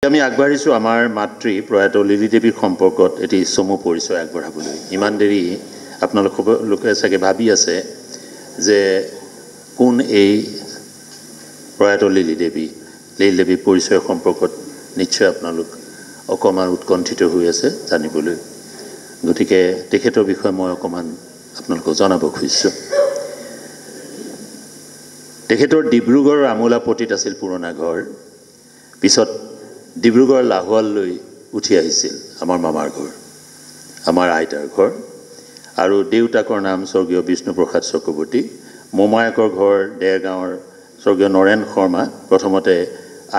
আমি আগবাঢ়িছোঁ আমাৰ মাতৃ প্ৰয়াত লিলি দেৱীৰ সম্পৰ্কত এটি চমু পৰিচয় আগবঢ়াবলৈ। ইমান দেৰি আপোনালোকে চাগে ভাবি আছে যে কোন এই প্ৰয়াত লিলি দেৱীৰ পৰিচয় সম্পৰ্কত নিশ্চয় আপোনালোক অকণমান উৎকণ্ঠিত হৈ আছে জানিবলৈ। গতিকে তেখেতৰ বিষয়ে মই অকণমান আপোনালোকক জনাব খুজিছোঁ। তেখেতৰ ডিব্ৰুগড়ৰ আমোলাপট্টিত আছিল পুৰণা ঘৰ। পিছত ডিব্ৰুগড় লাহোৱাললৈ উঠি আহিছিল আমাৰ মামাৰ ঘৰ, আমাৰ আইতাৰ ঘৰ। আৰু দেউতাকৰ নাম স্বৰ্গীয় বিষ্ণুপ্ৰসাদ চক্ৰৱৰ্তী। মোমায়েকৰ ঘৰ দেৰগাঁৱৰ স্বৰ্গীয় নৰেন শৰ্মা। প্ৰথমতে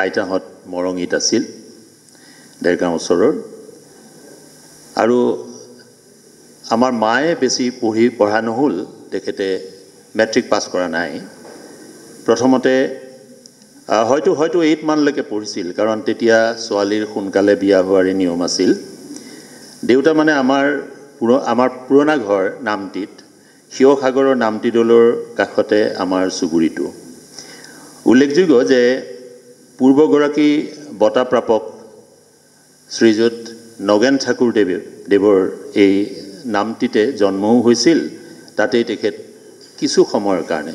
আইতাহঁত মৰঙীত আছিল, দেৰগাঁও ওচৰৰ। আৰু আমাৰ মায়ে বেছি পঢ়া নহ'ল, তেখেতে মেট্ৰিক পাছ কৰা নাই। প্ৰথমতে হয়তো 8 মানলৈকে পঢ়িছিল, কাৰণ তেতিয়া ছোৱালীৰ সোনকালে বিয়া হোৱাৰে নিয়ম আছিল। দেউতা মানে আমাৰ পুৰণা ঘৰ নামটিত, শিৱসাগৰৰ নামটি দৌলৰ কাষতে আমাৰ চুবুৰীটো। উল্লেখযোগ্য যে পূৰ্বগৰাকী বঁটাপ্ৰাপক শ্ৰীযুত নগেন ঠাকুৰ দেৱৰ এই নামটিতে জন্মও হৈছিল। তাতেই তেখেত কিছু সময়ৰ কাৰণে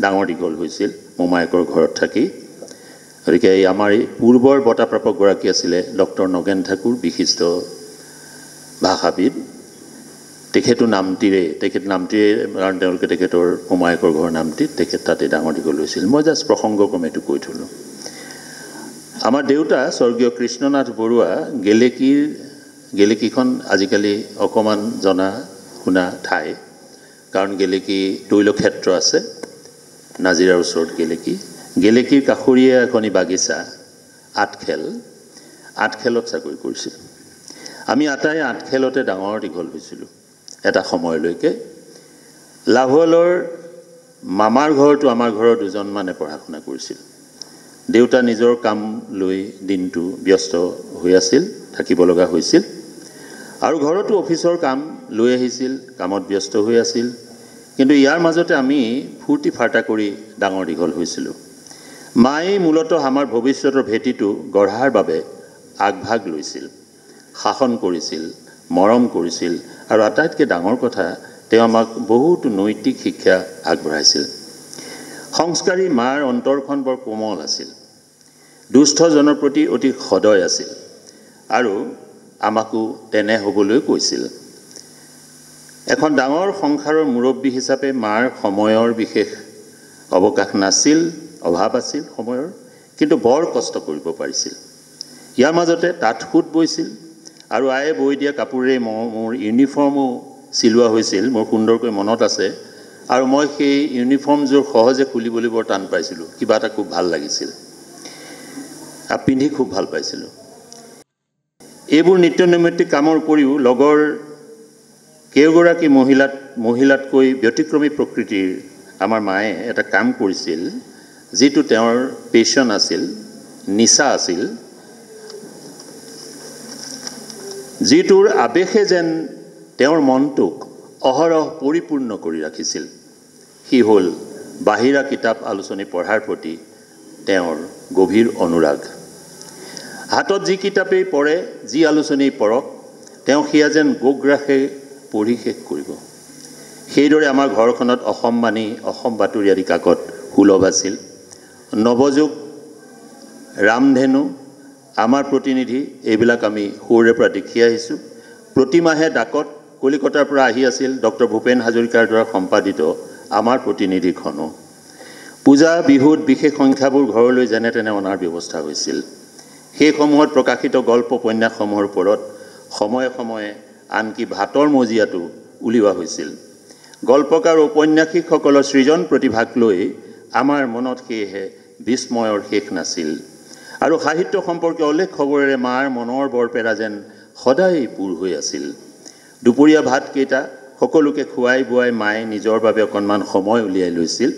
ডাঙৰ দীঘল হৈছিল মোমায়েকৰ ঘৰত থাকি। গতিকে আমাৰ এই পূৰ্বৰ বঁটাপ্ৰাপকগৰাকী আছিলে ডক্টৰ নগেন ঠাকুৰ, বিশিষ্ট ভাষাবিদ। তেখেত নামটিৰে কাৰণ তেওঁলোকে তেখেতৰ মোমায়েকৰ ঘৰ নামটিত, তেখেত তাতে ডাঙৰ দীঘল হৈছিল। মই জাষ্ট প্ৰসংগক্ৰমে এইটো কৈ থ'লোঁ। আমাৰ দেউতা স্বৰ্গীয় কৃষ্ণনাথ বৰুৱা গেলেকীখন আজিকালি অকণমান জনা শুনা ঠাই, কাৰণ গেলেকী তৈলক্ষেত্ৰ আছে নাজিৰাৰ ওচৰত। গেলেকীৰ কাষৰীয়া এখনি বাগিচা আঠখেলত চাকৰি কৰিছিল। আমি আটাই আঠখেলতে ডাঙৰ দীঘল হৈছিলোঁ এটা সময়লৈকে। লাহোৱালৰ মামাৰ ঘৰতো আমাৰ ঘৰৰ দুজনমানে পঢ়া শুনা কৰিছিল। দেউতা নিজৰ কাম লৈ দিনটো ব্যস্ত হৈ আছিল, থাকিব লগা হৈছিল। আৰু ঘৰতো অফিচৰ কাম লৈ আহিছিল, কামত ব্যস্ত হৈ আছিল। কিন্তু ইয়াৰ মাজতে আমি ফূৰ্তি ফাৰ্তা কৰি ডাঙৰ দীঘল হৈছিলোঁ। মায়ে মূলতঃ আমাৰ ভৱিষ্যতৰ ভেটিটো গঢ়াৰ বাবে আগভাগ লৈছিল, শাসন কৰিছিল, মৰম কৰিছিল। আৰু আটাইতকৈ ডাঙৰ কথা, তেওঁ আমাক বহুতো নৈতিক শিক্ষা আগবঢ়াইছিল। সংস্কাৰী মাৰ অন্তৰখন বৰ কোমল আছিল, দুস্থজনৰ প্ৰতি অতি সদয় আছিল, আৰু আমাকো তেনে হ'বলৈ কৈছিল। এখন ডাঙৰ সংসাৰৰ মুৰব্বী হিচাপে মাৰ সময়ৰ বিশেষ অভাৱ আছিল সময়ৰ, কিন্তু বৰ কষ্ট কৰিব পাৰিছিল। ইয়াৰ মাজতে তাঁতসূত বৈছিল, আৰু আয়ে বৈ দিয়া কাপোৰেৰে মোৰ ইউনিফৰ্মো চিলোৱা হৈছিল, মোৰ সুন্দৰকৈ মনত আছে। আৰু মই সেই ইউনিফৰ্মযোৰ সহজে খুলিবলৈ বৰ টান পাইছিলোঁ, কিবা এটা খুব ভাল লাগিছিল, পিন্ধি খুব ভাল পাইছিলোঁ। এইবোৰ নিত্য নৈমিত্তিক কামৰ উপৰিও লগৰ কেইগৰাকী মহিলাতকৈ ব্যতিক্ৰমী প্ৰকৃতিৰ আমাৰ মায়ে এটা কাম কৰিছিল, যিটো তেওঁৰ পেশ্যন আছিল, নিচা আছিল, যিটোৰ আৱেশে যেন তেওঁৰ মনটোক অহৰহ পৰিপূৰ্ণ কৰি ৰাখিছিল। সি হ'ল বাহিৰা কিতাপ আলোচনী পঢ়াৰ প্ৰতি তেওঁৰ গভীৰ অনুৰাগ। হাতত যি কিতাপেই পঢ়ে, যি আলোচনীয়েই পঢ়ক, তেওঁ সেয়া যেন গোগ্ৰাসে পঢ়ি শেষ কৰিব। সেইদৰে আমাৰ ঘৰখনত অসমবাণী, অসম বাতৰি আদি কাকত সুলভ আছিল। নৱযুগ, ৰামধেনু, আমাৰ প্ৰতিনিধি, এইবিলাক আমি সৰুৰে পৰা দেখি আহিছোঁ। প্ৰতিমাহে ডাকত কলিকতাৰ পৰা আহি আছিল ডক্টৰ ভূপেন হাজৰিকাৰ দ্বাৰা সম্পাদিত আমাৰ প্ৰতিনিধিখনো। পূজা বিহুত বিশেষ সংখ্যাবোৰ ঘৰলৈ যেনে তেনে অনাৰ ব্যৱস্থা হৈছিল। সেইসমূহত প্ৰকাশিত গল্প উপন্যাসসমূহৰ ওপৰত সময়ে সময়ে আনকি ভাতৰ মজিয়াটো উলিওৱা হৈছিল। গল্পকাৰ উপন্যাসিকসকলৰ সৃজন প্ৰতিভাক লৈ আমাৰ মনত সেয়েহে বিস্ময়ৰ শেষ নাছিল। আৰু সাহিত্য সম্পৰ্কে অলেখ খবৰেৰে মাৰ মনৰ বৰপেৰা যেন সদায় পূৰ হৈ আছিল। দুপৰীয়া ভাতকেইটা সকলোকে খুৱাই বোৱাই মায়ে নিজৰ বাবে অকণমান সময় উলিয়াই লৈছিল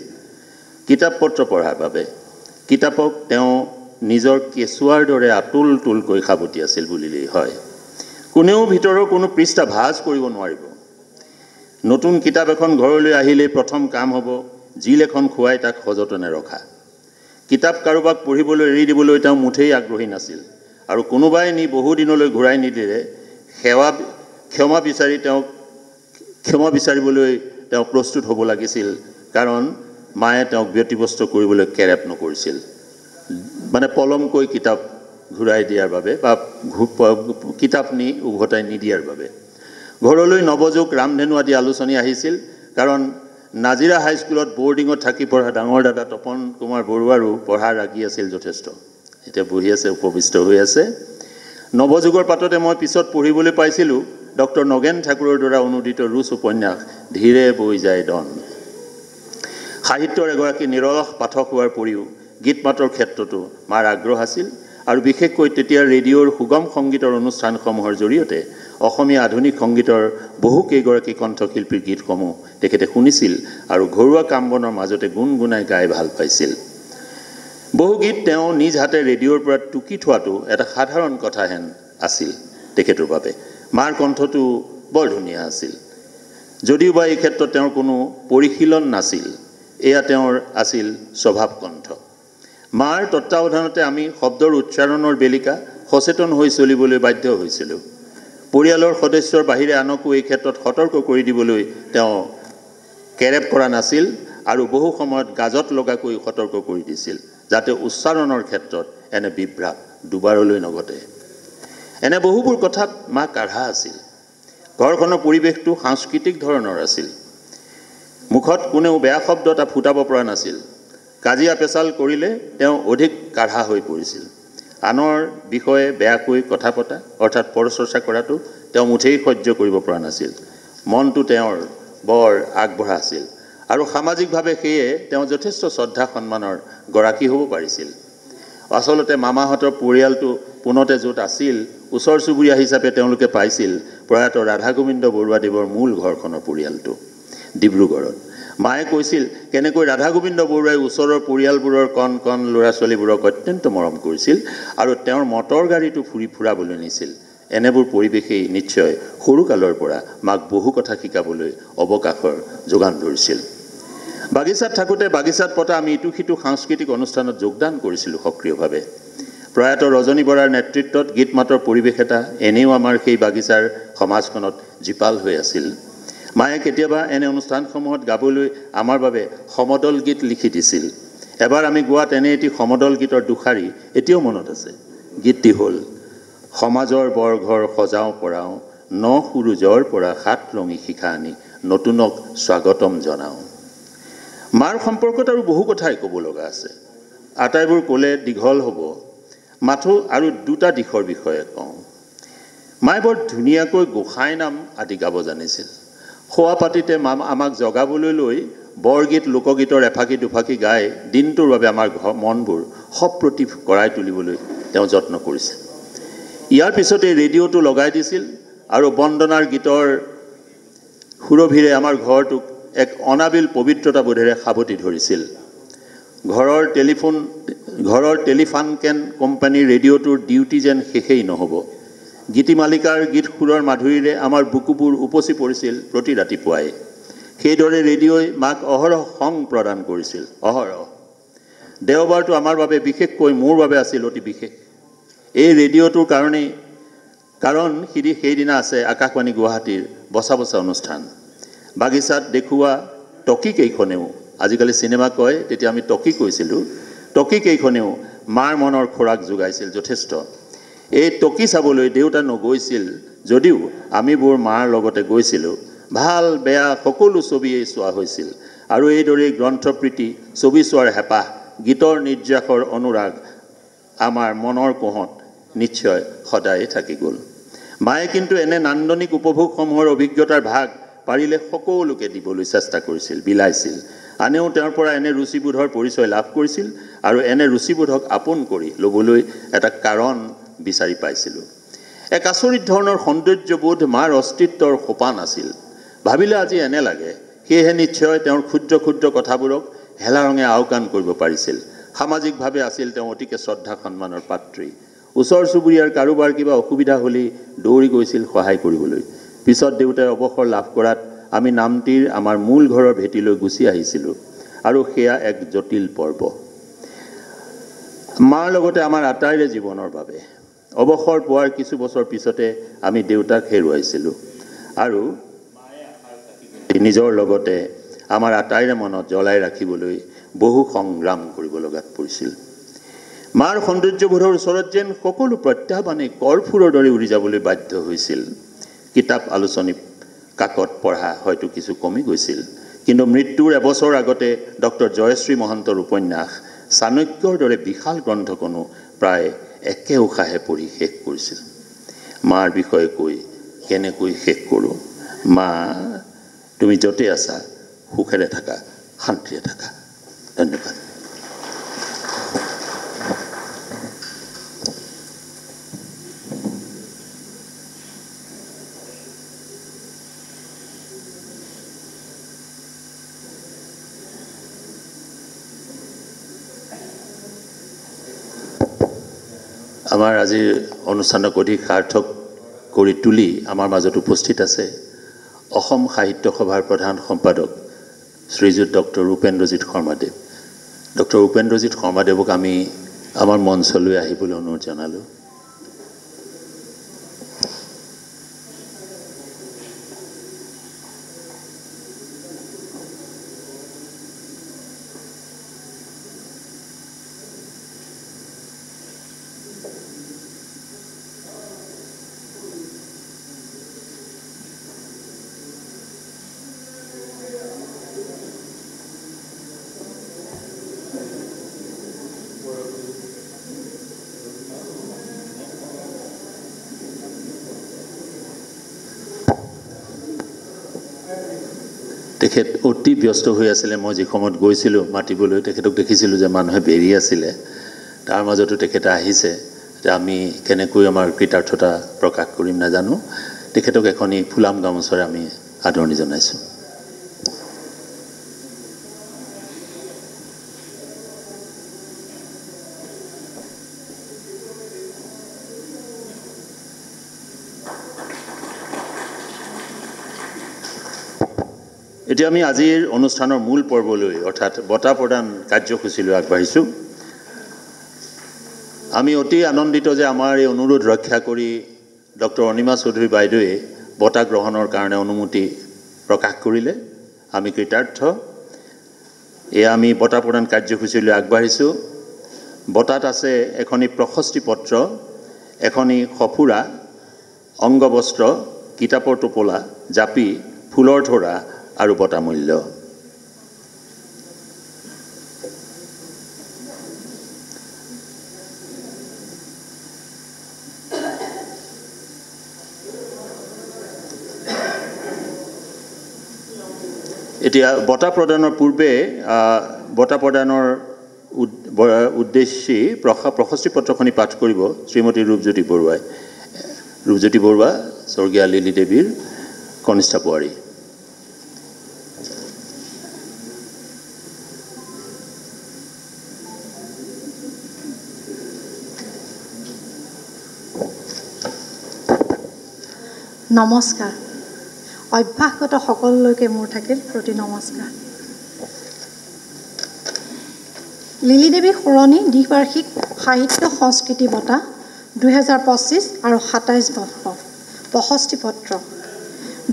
কিতাপ পত্ৰ পঢ়াৰ বাবে। কিতাপক তেওঁ নিজৰ কেঁচুৱাৰ দৰে আতুলকৈ সাৱটি আছিল বুলিলেই হয়। কোনেও ভিতৰৰ কোনো পৃষ্ঠা ভাঁজ কৰিব নোৱাৰিব। নতুন কিতাপ এখন ঘৰলৈ আহিলেই প্ৰথম কাম হ'ব জিল এখন খুৱাই তাক সযতনে ৰখা। কিতাপ কাৰোবাক পঢ়িবলৈ এৰি দিবলৈ তেওঁ মুঠেই আগ্ৰহী নাছিল। আৰু কোনোবাই নি বহু দিনলৈ ঘূৰাই নিদিলে ক্ষমা বিচাৰিবলৈ তেওঁ প্ৰস্তুত হ'ব লাগিছিল, কাৰণ মায়ে তেওঁক ব্যতিব্যস্ত কৰিবলৈ কেৰেপ নকৰিছিল, মানে পলমকৈ কিতাপ ঘূৰাই দিয়াৰ বাবে বা কিতাপ নি উভতাই নিদিয়াৰ বাবে। ঘৰলৈ নৱযোগ, ৰামধেনু আদি আলোচনী আহিছিল, কাৰণ নাজিৰা হাইস্কুলত বৰ্ডিঙত থাকি পঢ়া ডাঙৰ দাদা তপন কুমাৰ বৰুৱাৰো পঢ়াৰ ৰাগি আছিল যথেষ্ট। এতিয়া বহি আছে, উপবিষ্ট হৈ আছে। নৱযোগৰ পাততে মই পিছত পঢ়িবলৈ পাইছিলোঁ ডক্টৰ নগেন ঠাকুৰৰ দ্বাৰা অনুদিত ৰুচ উপন্যাস ধীৰে বৈ যায় ডন। সাহিত্যৰ এগৰাকী নিৰলস পাঠক হোৱাৰ উপৰিও গীত মাতৰ ক্ষেত্ৰতো মাৰ আগ্ৰহ আছিল, আৰু বিশেষকৈ তেতিয়া ৰেডিঅ'ৰ সুগম সংগীতৰ অনুষ্ঠানসমূহৰ জৰিয়তে অসমীয়া আধুনিক সংগীতৰ বহুকেইগৰাকী কণ্ঠশিল্পীৰ গীতসমূহ তেখেতে শুনিছিল আৰু ঘৰুৱা কাম বনৰ মাজতে গুণগুণাই গাই ভাল পাইছিল। বহু গীত তেওঁ নিজ হাতে ৰেডিঅ'ৰ পৰা টুকি থোৱাটো এটা সাধাৰণ কথা হেন আছিল তেখেতৰ বাবে। মাৰ কণ্ঠটো বৰ ধুনীয়া আছিল, যদিও বা এই ক্ষেত্ৰত তেওঁৰ কোনো পৰিশীলন নাছিল, এয়া তেওঁৰ আছিল স্বভাৱ কণ্ঠ। মাৰ তত্ত্বাৱধানতে আমি শব্দৰ উচ্চাৰণৰ বেলিকা সচেতন হৈ চলিবলৈ বাধ্য হৈছিলোঁ। পৰিয়ালৰ সদস্যৰ বাহিৰে আনকো এই ক্ষেত্ৰত সতৰ্ক কৰি দিবলৈ তেওঁ কেৰেপ কৰা নাছিল, আৰু বহু সময়ত গাজত লগাকৈ সতৰ্ক কৰি দিছিল, যাতে উচ্চাৰণৰ ক্ষেত্ৰত এনে বিভ্ৰাট দুবাৰলৈ নঘটে। এনে বহুবোৰ কথাত মা কাঢ়া আছিল। ঘৰখনৰ পৰিৱেশটো সাংস্কৃতিক ধৰণৰ আছিল। মুখত কোনেও বেয়া শব্দ এটা ফুটাব পৰা নাছিল। কাজিয়া পেচাল কৰিলে তেওঁ অধিক কাঢ়া হৈ পৰিছিল। আনৰ বিষয়ে বেয়াকৈ কথা পতা অৰ্থাৎ পৰচৰ্চা কৰাটো তেওঁ মুঠেই সহ্য কৰিব পৰা নাছিল। মনটো তেওঁৰ বৰ আগবঢ়া আছিল, আৰু সামাজিকভাৱে সেয়ে তেওঁ যথেষ্ট শ্ৰদ্ধা সন্মানৰ গৰাকী হ'ব পাৰিছিল। আচলতে মামাহঁতৰ পৰিয়ালটো পোনতে য'ত আছিল, ওচৰ চুবুৰীয়া হিচাপে তেওঁলোকে পাইছিল প্ৰয়াত ৰাধা গোবিন্দ বৰুৱাদেৱৰ মূল ঘৰখনৰ পৰিয়ালটো ডিব্ৰুগড়ত। মায়ে কৈছিল কেনেকৈ ৰাধা গোবিন্দ বৰুৱাই ওচৰৰ পৰিয়ালবোৰৰ কণ কণ ল'ৰা ছোৱালীবোৰক অত্যন্ত মৰম কৰিছিল আৰু তেওঁৰ মটৰ গাড়ীটো ফুৰাবলৈ নিছিল। এনেবোৰ পৰিৱেশেই নিশ্চয় সৰুকালৰ পৰা মাক বহু কথা শিকাবলৈ অৱকাশৰ যোগান ধৰিছিল। বাগিচাত থাকোঁতে বাগিচাত পতা আমি ইটো সিটো সাংস্কৃতিক অনুষ্ঠানত যোগদান কৰিছিলোঁ সক্ৰিয়ভাৱে। প্ৰয়াত ৰজনী বৰাৰ নেতৃত্বত গীত মাতৰ পৰিৱেশ এটা এনেও আমাৰ সেই বাগিচাৰ সমাজখনত জীপাল হৈ আছিল। মায়ে কেতিয়াবা এনে অনুষ্ঠানসমূহত গাবলৈ আমাৰ বাবে সমদল গীত লিখি দিছিল। এবাৰ আমি গোৱাত এনে এটি সমদল গীতৰ দুষাৰী এতিয়াও মনত আছে। গীতটি হ'ল: সমাজৰ বৰঘৰ সজাওঁ পৰাওঁ, ন সুৰুজৰ পৰা সাত ৰঙী শিখা আনি নতুনক স্বাগতম জনাওঁ। মাৰ সম্পৰ্কত আৰু বহু কথাই ক'ব লগা আছে। আটাইবোৰ ক'লে দীঘল হ'ব, মাথো আৰু দুটা দিশৰ বিষয়ে কওঁ। মায়ে বৰ ধুনীয়াকৈ গোসাঁই নাম আদি গাব জানিছিল। শোৱা পাতিতে আমাক জগাবলৈ লৈ বৰগীত লোকগীতৰ এফাকি দুফাকি গাই দিনটোৰ বাবে আমাৰ মনবোৰ সপ্ৰতিভ কৰাই তুলিবলৈ তেওঁ যত্ন কৰিছে। ইয়াৰ পিছতে ৰেডিঅ'টো লগাই দিছিল আৰু বন্দনাৰ গীতৰ সুৰভিৰে আমাৰ ঘৰটোক এক অনাবিল পবিত্ৰতা বোধেৰে সাৱটি ধৰিছিল। ঘৰৰ টেলিফানকেন কোম্পানীৰ ৰেডিঅ'টোৰ ডিউটি যেন শেষেই নহ'ব। গীতিমালিকাৰ গীত সুৰৰ মাধুৰীৰে আমাৰ বুকুবোৰ উপচি পৰিছিল প্ৰতি ৰাতিপুৱাই। সেইদৰে ৰেডিঅ'ই মাক অহৰহ সং প্ৰদান কৰিছিল, অহৰহ। দেওবাৰটো আমাৰ বাবে, বিশেষকৈ মোৰ বাবে আছিল অতি বিশেষ। এই ৰেডিঅ'টোৰ কাৰণ সেইদিনা আছে আকাশবাণী গুৱাহাটীৰ বচা বচা অনুষ্ঠান। বাগিচাত দেখুওৱা টকীকেইখনেও, আজিকালি চিনেমা কয়, তেতিয়া আমি টকী কৈছিলোঁ, টকীকেইখনেও মাৰ মনৰ খোৰাক যোগাইছিল যথেষ্ট। এই টকী চাবলৈ দেউতা নগৈছিল যদিও আমিবোৰ মাৰ লগতে গৈছিলোঁ। ভাল বেয়া সকলো ছবিয়েই চোৱা হৈছিল, আৰু এইদৰেই গ্ৰন্থপ্ৰীতি, ছবি চোৱাৰ হেঁপাহ, গীতৰ নিৰ্যাসৰ অনুৰাগ আমাৰ মনৰ কোহত নিশ্চয় সদায়ে থাকি গ'ল। মায়ে কিন্তু এনে নান্দনিক উপভোগসমূহৰ অভিজ্ঞতাৰ ভাগ পাৰিলে সকলোকে দিবলৈ চেষ্টা কৰিছিল, বিলাইছিল। আনেও তেওঁৰ পৰা এনে ৰুচিবোধৰ পৰিচয় লাভ কৰিছিল, আৰু এনে ৰুচিবোধক আপোন কৰি ল'বলৈ এটা কাৰণ বিচাৰি পাইছিলোঁ। এক আচৰিত ধৰণৰ সৌন্দৰ্যবোধ মাৰ অস্তিত্বৰ সোপান আছিল। ভাবিলে আজি এনে লাগে, সেয়েহে নিশ্চয় তেওঁৰ ক্ষুদ্ৰ ক্ষুদ্ৰ কথাবোৰক হেলা ৰঙে আওকাণ কৰিব পাৰিছিল। সামাজিকভাৱে আছিল তেওঁ অতিকে শ্ৰদ্ধা সন্মানৰ পাত্ৰী। ওচৰ চুবুৰীয়াৰ কাৰোবাৰ কিবা অসুবিধা হ'লেই দৌৰি গৈছিল সহায় কৰিবলৈ। পিছত দেউতাই অৱসৰ লাভ কৰাত আমি নামটিৰ আমাৰ মূল ঘৰৰ ভেটিলৈ গুচি আহিছিলোঁ, আৰু সেয়া এক জটিল পৰ্ব। মাৰ লগতে আমাৰ আটাইৰে জীৱনৰ বাবে অৱসৰ পোৱাৰ কিছু বছৰ পিছতে আমি দেউতাক হেৰুৱাইছিলোঁ আৰু নিজৰ লগতে আমাৰ আটাইৰে মনত জ্বলাই ৰাখিবলৈ বহু সংগ্ৰাম কৰিব লগাত পৰিছিল। মাৰ সৌন্দৰ্যবোধৰ ওচৰত যেন সকলো প্ৰত্যাহ্বানে কৰ্ফুৰৰ দৰে উৰি যাবলৈ বাধ্য হৈছিল। কিতাপ আলোচনী কাকত পঢ়া হয়তো কিছু কমি গৈছিল, কিন্তু মৃত্যুৰ এবছৰ আগতে ডক্টৰ জয়শ্ৰী মহন্তৰ উপন্যাস চাণক্যৰ দৰে বিশাল গ্ৰন্থখনো প্ৰায় একে উশাহে পঢ়ি শেষ কৰিছিল। মাৰ বিষয়ে কৈ কেনেকৈ শেষ কৰোঁ? মা, তুমি য'তে আছা সুখেৰে থাকা, শান্তিৰে থাকা। ধন্যবাদ। আমাৰ আজিৰ অনুষ্ঠানক অধিক সাৰ্থক কৰি তুলি আমাৰ মাজত উপস্থিত আছে অসম সাহিত্য সভাৰ প্ৰধান সম্পাদক শ্ৰীযুত ডক্টৰ উপেন্দ্ৰজিৎ শৰ্মাদেৱ। ডক্টৰ উপেন্দ্ৰজিৎ শৰ্মাদেৱক আমি আমাৰ মঞ্চলৈ আহিবলৈ অনুৰোধ জনালোঁ। তেখেত অতি ব্যস্ত হৈ আছিলে। মই যি সময়ত গৈছিলোঁ মাতিবলৈ তেখেতক দেখিছিলোঁ যে মানুহে বেৰি আছিলে, তাৰ মাজতো তেখেতে আহিছে। আমি কেনেকৈ আমাৰ কৃতাৰ্থতা প্ৰকাশ কৰিম নাজানো। তেখেতক এখনি ফুলাম গামোচাৰে আমি আদৰণি জনাইছোঁ। এতিয়া আমি আজিৰ অনুষ্ঠানৰ মূল পৰ্বলৈ অৰ্থাৎ বঁটা প্ৰদান কাৰ্যসূচীলৈ আগবাঢ়িছোঁ। আমি অতি আনন্দিত যে আমাৰ এই অনুৰোধ ৰক্ষা কৰি ডক্টৰ অনিমা চৌধুৰী বাইদেৱে বঁটা গ্ৰহণৰ কাৰণে অনুমতি প্ৰকাশ কৰিলে। আমি কৃতাৰ্থ। এয়া আমি বঁটা প্ৰদান কাৰ্যসূচীলৈ আগবাঢ়িছোঁ। বঁটাত আছে এখনি প্ৰশস্তি পত্ৰ, এখনি সফুৰা, অংগবস্ত্ৰ, কিতাপৰ টোপোলা, জাপি, ফুলৰ থোৰা আৰু বঁটা মূল্য। এতিয়া বঁটা প্ৰদানৰ পূৰ্বে বঁটা প্ৰদানৰ উদ্দেশ্যে প্ৰশস্তি পত্ৰখনি পাঠ কৰিব শ্ৰীমতী ৰূপজ্যোতি বৰুৱাই। ৰূপজ্যোতি বৰুৱা স্বৰ্গীয়া লিলি দেৱীৰ কনিষ্ঠা বোৱাৰী। নমস্কাৰ। অভ্যাসগত সকলোলৈকে মোৰ থাকিল প্ৰতি নমস্কাৰ। লিলি দেৱী সোঁৱৰণী দ্বিবাৰ্ষিক সাহিত্য সংস্কৃতি বঁটা 2025 আৰু 27 বৰ্ষ। প্ৰশস্তি পত্ৰ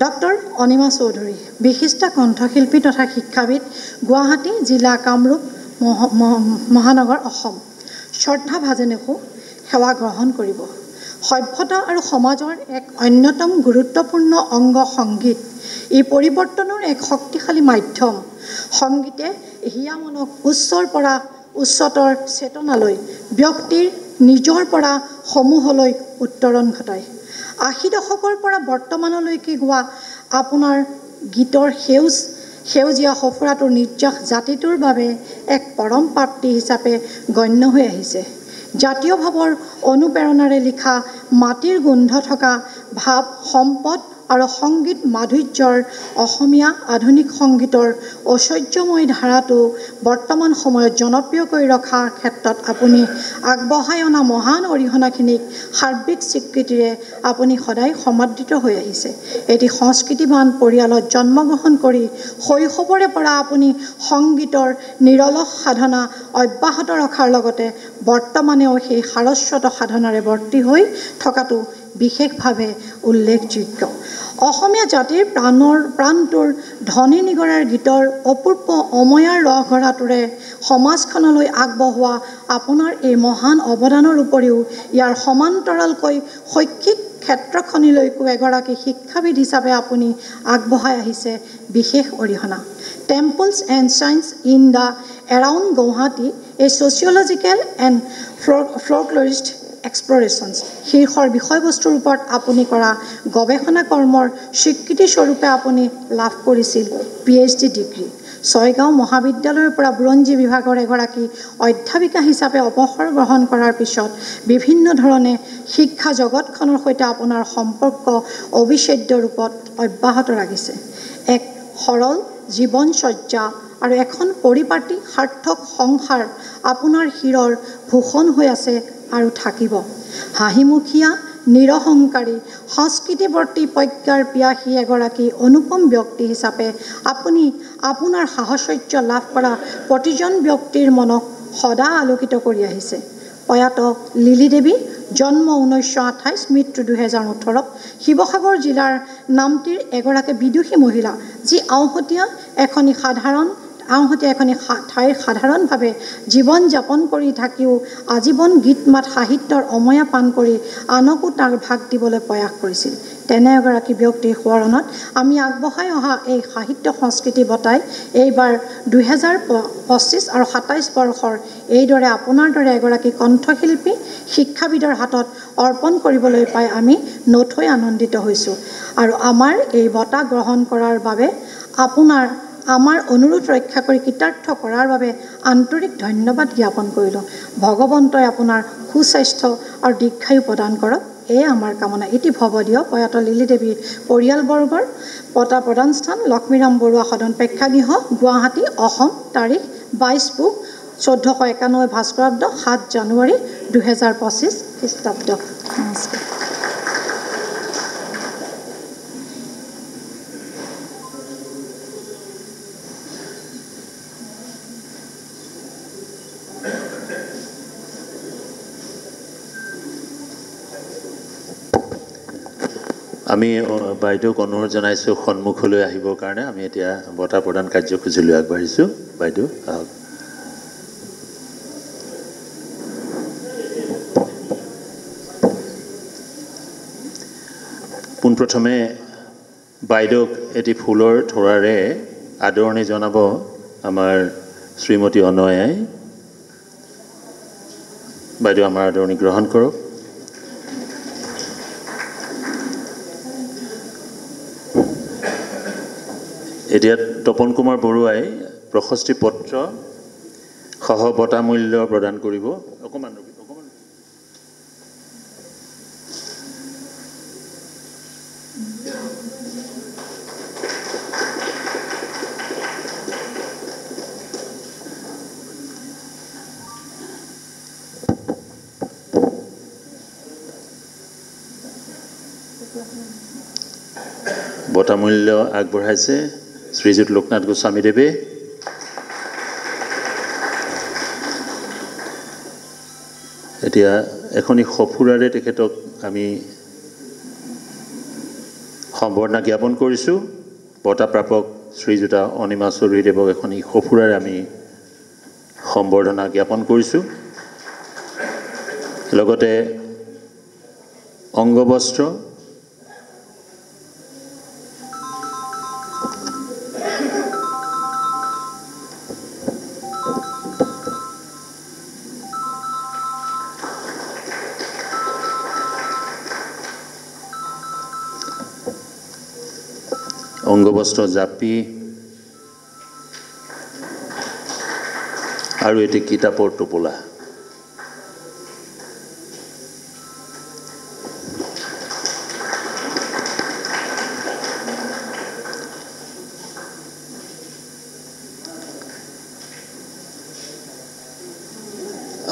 ডক্টৰ অনিমা চৌধুৰী, বিশিষ্ট কণ্ঠশিল্পী তথা শিক্ষাবিদ, গুৱাহাটী জিলা, কামৰূপ মহানগৰ, অসম। শ্ৰদ্ধাভাজনেও সেৱা গ্ৰহণ কৰিব। সভ্যতা আৰু সমাজৰ এক অন্যতম গুৰুত্বপূৰ্ণ অংগ সংগীত। ই পৰিৱৰ্তনৰ এক শক্তিশালী মাধ্যম। সংগীতে হিয়ামনক উচ্চৰ পৰা উচ্চতৰ চেতনালৈ, ব্যক্তিৰ নিজৰ পৰা সমূহলৈ উত্তৰণ ঘটায়। 80 দশকৰ পৰা বৰ্তমানলৈকে গোৱা আপোনাৰ গীতৰ সেউজীয়া সফুৰাটোৰ নিৰ্যাস জাতিটোৰ বাবে এক পৰম প্ৰাপ্তি হিচাপে গণ্য হৈ আহিছে। জাতীয় ভাৱৰ অনুপ্ৰেৰণাৰে লিখা, মাটিৰ গোন্ধ থকা ভাৱ, সম্পদ আৰু সংগীত মাধুৰ্যৰ অসমীয়া আধুনিক সংগীতৰ ঐশ্বৰ্যময় ধাৰাটো বৰ্তমান সময়ত জনপ্ৰিয় কৰি ৰখাৰ ক্ষেত্ৰত আপুনি আগবঢ়াই অনা মহান অৰিহণাখিনিক সাৰ্বিক স্বীকৃতিৰে আপুনি সদায় সমাদৃত হৈ আহিছে। এটি সংস্কৃতিবান পৰিয়ালত জন্মগ্ৰহণ কৰি শৈশৱৰে পৰা আপুনি সংগীতৰ নিৰলস সাধনা অব্যাহত ৰখাৰ লগতে বৰ্তমানেও সেই সাৰস্বত সাধনাৰে ভৰ্তি হৈ থকাটো বিশেষভাৱে উল্লেখযোগ্য। অসমীয়া জাতিৰ প্ৰাণটোৰ ধনী নিগৰাৰ গীতৰ অপূৰ্ব অময়াৰ ৰসগৰাটোৰে সমাজখনলৈ আগবঢ়োৱা আপোনাৰ এই মহান অৱদানৰ উপৰিও ইয়াৰ সমান্তৰালকৈ শৈক্ষিক ক্ষেত্ৰখনিলৈকো এগৰাকী শিক্ষাবিদ হিচাপে আপুনি আগবঢ়াই আহিছে বিশেষ অৰিহণা। Temples and shrines in the around Guwahati a sociological and folklorist explorations শীৰ্ষৰ বিষয়বস্তুৰ ওপৰত আপুনি কৰা গৱেষণা কৰ্মৰ স্বীকৃতিস্বৰূপে আপুনি লাভ কৰিছিল PhD ডিগ্ৰী। ছয়গাঁও মহাবিদ্যালয়ৰ পৰা বুৰঞ্জী বিভাগৰ এগৰাকী অধ্যাপিকা হিচাপে অৱসৰ গ্ৰহণ কৰাৰ পিছত বিভিন্ন ধৰণে শিক্ষা জগতখনৰ সৈতে আপোনাৰ সম্পৰ্ক অবিচ্ছেদ্য ৰূপত অব্যাহত ৰাখিছে। এক সৰল জীৱনচৰ্যা আৰু এখন পৰিপাটি সাৰ্থক সংসাৰ আপোনাৰ শিৰৰ ভূষণ হৈ আছে আৰু থাকিব। হাঁহিমুখীয়া নিৰহংকাৰী সংস্কৃতিৱৰ্তী প্ৰজ্ঞাৰ পিয়াসী এগৰাকী অনুপম ব্যক্তি হিচাপে আপুনি আপোনাৰ সাহচৰ্য লাভ কৰা প্ৰতিজন ব্যক্তিৰ মনক সদা আলোকিত কৰি আহিছে। প্ৰয়াত লিলি দেৱী জন্ম 1928, মৃত্যু 2018। শিৱসাগৰ জিলাৰ নামটিৰ এগৰাকী বিদুষী মহিলা যি আওহতীয়া এখনি ঠাইৰ সাধাৰণভাৱে জীৱন যাপন কৰি থাকিও আজীৱন গীত মাত সাহিত্যৰ অময়া পান কৰি আনকো তাৰ ভাগ দিবলৈ প্ৰয়াস কৰিছিল। তেনে এগৰাকী ব্যক্তিৰ সোঁৱৰণত আমি আগবঢ়াই অহা এই সাহিত্য সংস্কৃতি বঁটাই এইবাৰ 2025 আৰু 27 বৰ্ষৰ এইদৰে আপোনাৰ দৰে এগৰাকী কণ্ঠশিল্পী শিক্ষাবিদৰ হাতত অৰ্পণ কৰিবলৈ পাই আমি নথৈ আনন্দিত হৈছোঁ আৰু আমাৰ এই বঁটা গ্ৰহণ কৰাৰ বাবে আমাৰ অনুৰোধ ৰক্ষা কৰি কৃতাৰ্থ কৰাৰ বাবে আন্তৰিক ধন্যবাদ জ্ঞাপন কৰিলোঁ। ভগৱন্তই আপোনাৰ সুস্বাস্থ্য আৰু দীৰ্ঘায়ু প্ৰদান কৰক, এয়ে আমাৰ কামনা। ইতি ভৱদীয় প্ৰয়াত লিলি দেৱীৰ পৰিয়ালবৰ্গৰ বঁটা প্ৰদান স্থান লক্ষ্মীৰাম বৰুৱা সদন প্ৰেক্ষাগৃহ, গুৱাহাটী, অসম। তাৰিখ 22 পুহ 1491 ভাস্কৰাব্দ 7 জানুৱাৰী 2025 খ্ৰীষ্টাব্দ। নমস্কাৰ। আমি বাইদেউক অনুৰোধ জনাইছোঁ সন্মুখলৈ আহিবৰ কাৰণে। আমি এতিয়া বঁটা প্ৰদান কাৰ্যসূচীলৈ আগবাঢ়িছোঁ। বাইদেউ আহক। পোনপ্ৰথমে বাইদেউক এটি ফুলৰ থোৰাৰে আদৰণি জনাব আমাৰ শ্ৰীমতী অনয়াই। বাইদেউ আমাৰ আদৰণি গ্ৰহণ কৰক। এতিয়া তপন কুমাৰ বৰুৱাই প্ৰশস্তি পত্ৰ সহ বঁটা মূল্য প্ৰদান কৰিব। অকণমান বঁটা মূল্য আগবঢ়াইছে শ্ৰীযুত লোকনাথ গোস্বামীদেৱে। এতিয়া এখনি সফুৰাৰে তেখেতক আমি সম্বৰ্ধনা জ্ঞাপন কৰিছোঁ। বঁটা প্ৰাপক শ্ৰীযুতা অনিমা চৌধুৰীদেৱক এখনি সফুৰাৰে আমি সম্বৰ্ধনা জ্ঞাপন কৰিছোঁ। লগতে অংগবস্ত্ৰ জাপি আৰু এটি কিতাপৰ টোপোলা।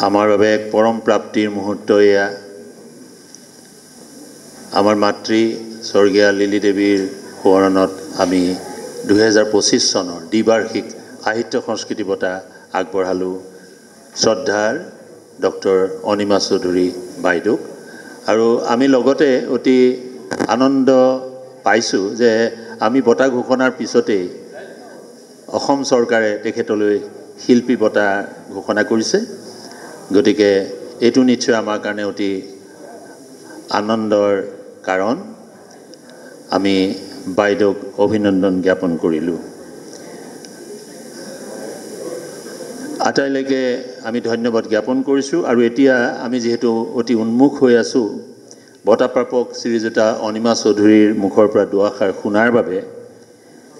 আমাৰ বাবে এক পৰম প্ৰাপ্তিৰ মুহূৰ্ত এয়া। আমাৰ মাতৃ স্বৰ্গীয়া লিলি দেৱীৰ সোঁৱৰণত আমি 2025 চনৰ দ্বিবাৰ্ষিক সাহিত্য সংস্কৃতি বঁটা আগবঢ়ালোঁ শ্ৰদ্ধাৰ ডক্টৰ অনিমা চৌধুৰী বাইদেউক। আৰু আমি লগতে অতি আনন্দ পাইছোঁ যে আমি বঁটা ঘোষণাৰ পিছতেই অসম চৰকাৰে তেখেতলৈ শিল্পী বঁটা ঘোষণা কৰিছে। গতিকে এইটো নিশ্চয় আমাৰ কাৰণে অতি আনন্দৰ কাৰণ। আমি বাইদেউক অভিনন্দন জ্ঞাপন কৰিলোঁ। আটাইলৈকে আমি ধন্যবাদ জ্ঞাপন কৰিছোঁ। আৰু এতিয়া আমি যিহেতু অতি উন্মুখ হৈ আছোঁ বঁটাপ্ৰাপক শ্ৰীযুতা অনিমা চৌধুৰীৰ মুখৰ পৰা দুআষাৰ শুনাৰ বাবে,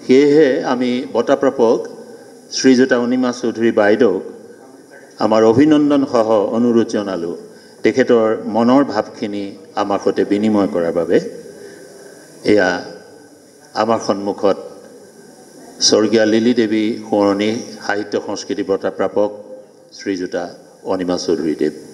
সেয়েহে আমি বঁটাপ্ৰাপক শ্ৰীযুতা অনিমা চৌধুৰী বাইদেউক আমাৰ অভিনন্দন সহ অনুৰোধ জনালোঁ তেখেতৰ মনৰ ভাৱখিনি আমাৰ সৈতে বিনিময় কৰাৰ বাবে। এয়া আমাৰ সন্মুখত স্বৰ্গীয়া লিলি দেৱী সোঁৱৰণী সাহিত্য সংস্কৃতি বঁটা প্ৰাপক শ্ৰীযুতা অনিমা চৌধুৰী দেৱ।